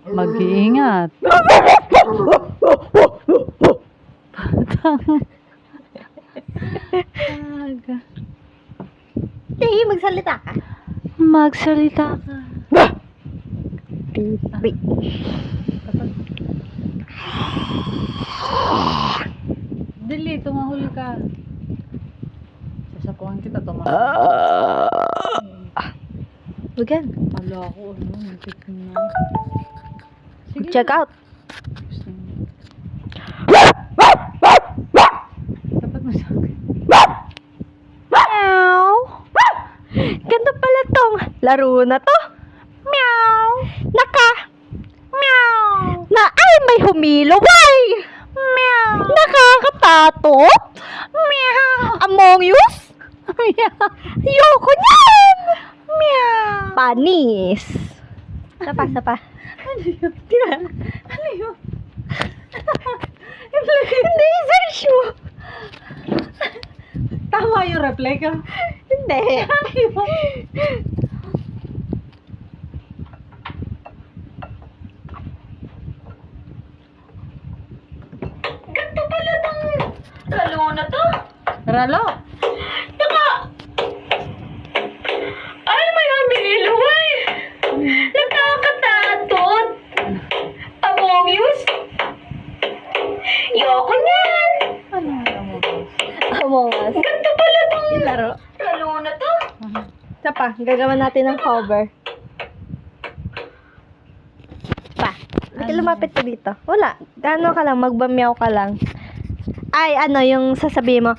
Mag-iingat. Hey, magsalita ka. Magsalita ka. Pipi. Dali, tumahol ka. Sasapuhan kita, tumahol. Huwag yan. Hala ako, ano, muntik na. Sige. Check out. Gusto mo. Tapat mo sa akin. Meow. Ganto pala tong laro na to. Meow. Meow. Na ay may humilaway. Meow. Nakakatakot. Meow. Among Us. Meow. Ayoko niyan. Meow. Panis. Sapa. Ano yun? Ano yun? Hindi, search mo. Tama yung replika. Hindi. Ano yun? Ganto pala tong laro na to. Ralo. Ay, may humilaway. Nakakatakot. Among Us. Yoko niyan. Ano mo ba? Among Us. Ganto pala tong laro na to. Isa pa, gagawa natin ng cover. Pa, hindi ka lumapit ka dito. Wala. Gano ka lang, magbamyaw ka lang. Ay, ano, yung sasabihin mo,